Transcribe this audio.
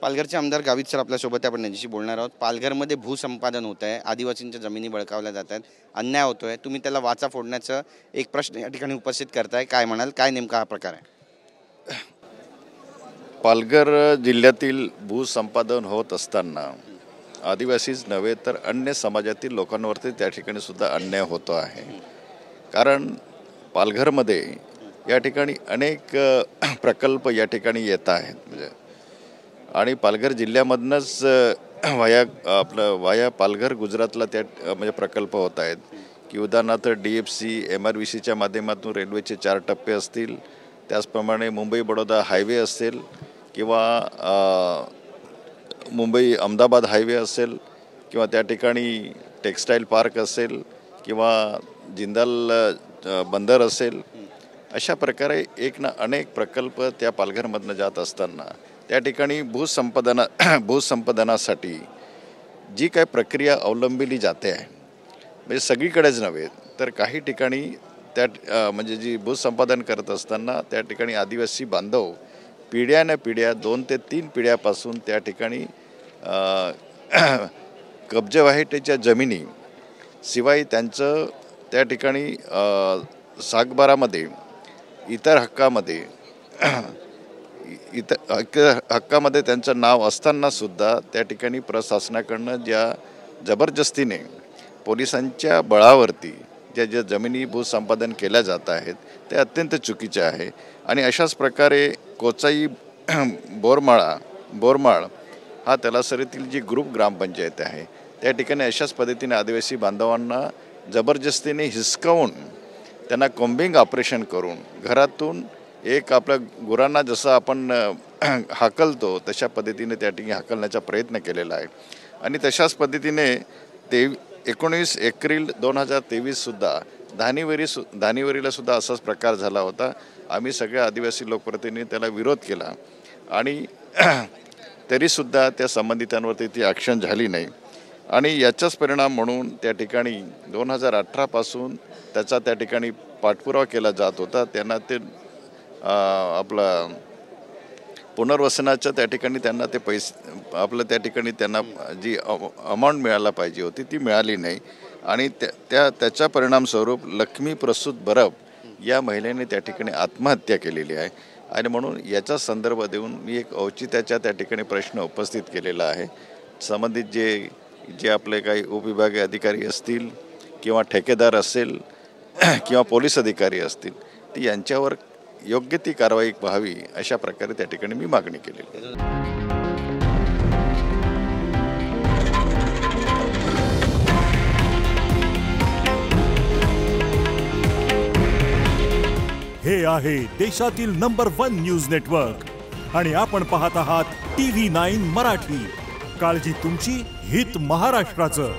पालघरचे आमदार गावित सर आपल्यासोबत आहे, आपण त्यांच्याशी बोलणार आहोत। पालघरमध्ये भूसंपादन होत आहे, आदिवासींच्या जमिनी बळकावल्या जात आहेत, अन्याय होतोय, तुम्ही त्याला वाचा फोडण्याचं एक प्रश्न या ठिकाणी उपस्थित करताय, काय म्हणाल, काय नेमका हा प्रकार आहे? पालघर जिल्ह्यातील भूसंपादन होत असताना आदिवासीच नव्हे तर अन्य समाजातील लोकांवरती त्या ठिकाणी सुद्धा अन्याय होतो आहे। कारण पालघरमध्ये या ठिकाणी अनेक प्रकल्प या ठिकाणी येत आहेत, म्हणजे आणि पालघर जिल्ह्यामधनंच वाया पालघर गुजरातला त्या म्हणजे प्रकल्प होत आहेत की उदाहरणार्थ DFC MRVCच्या माध्यमातून रेल्वेचे 4 टप्पे असतील, त्याचप्रमाणे मुंबई बडोदा हायवे असेल किंवा मुंबई अहमदाबाद हायवे असेल किंवा त्या ठिकाणी टेक्स्टाईल पार्क असेल किंवा जिंदाल बंदर असेल, अशा प्रकारे एक ना अनेक प्रकल्प त्या पालघरमधनं जात असताना त्या ठिकाणी भूसंपादनासाठी जी काय प्रक्रिया अवलंबिली जाते आहे, म्हणजे सगळीकडेच नव्हे तर काही ठिकाणी त्या म्हणजे जी भूसंपादन करत असताना त्या ठिकाणी आदिवासी बांधव पिढ्यानं पिढ्या 2 ते 3 पिढ्यापासून त्या ठिकाणी कब्जेवाहितेच्या जमिनी शिवाय त्यांचं त्या ठिकाणी सातबारामध्ये इतर हक्कामध्ये त्यांचं नाव असतानासुद्धा त्या ठिकाणी प्रशासनाकडनं ज्या जबरदस्तीने पोलिसांच्या बळावरती ज्या जमिनी भूसंपादन केल्या जात आहेत ते अत्यंत चुकीचे आहे। आणि अशाच प्रकारे कोचाई बोरमाळ हा तलासरीतील जी ग्रुप ग्रामपंचायत आहे त्या ठिकाणी अशाच पद्धतीने आदिवासी बांधवांना जबरदस्तीने हिसकावून त्यांना कॉम्बिंग ऑपरेशन करून घरातून एक आपल्या गुरांना जसं आपण हाकलतो तशा पद्धतीने त्या ठिकाणी हाकलण्याचा प्रयत्न केलेला आहे। आणि तशाच पद्धतीने 19 एप्रिल 2023 सुद्धा धानिवरीला सुद्धा असाच प्रकार झाला होता। आम्ही सगळे आदिवासी लोकप्रतिनिधी त्याला विरोध केला आणि तरीसुद्धा त्या संबंधितांवरती ती ॲक्शन झाली नाही। आणि याचाच परिणाम म्हणून त्या ठिकाणी 2018 पासून त्याचा त्या ठिकाणी पाठपुरावा केला जात होता। त्यांना ते आपला पुनर्वसनाच्या त्या ठिकाणी त्यांना ते पैसे त्या ठिकाणी त्यांना जी अमाऊंट मिळायला पाहिजे होती ती मिळाली नाही। आणि त्याचा परिणामस्वरूप लक्ष्मी प्रसूत बरब या महिलेने त्या ठिकाणी आत्महत्या केलेली आहे। आणि म्हणून याचा संदर्भ देऊन मी एक औचित्याचा त्या ठिकाणी प्रश्न उपस्थित केलेला आहे। संबंधित जे आपले काही उपविभागीय अधिकारी असतील किंवा ठेकेदार असेल किंवा पोलीस अधिकारी असतील ती यांच्यावर योग्य ती कारवाई व्हावी अशा प्रकारे त्या ठिकाणी मी मागणी केलेली आहे। हे आहे देशातील नंबर 1 न्यूज नेटवर्क आणि आपण पाहत आहात TV9 मराठी। काळजी तुमची, हित महाराष्ट्राचं।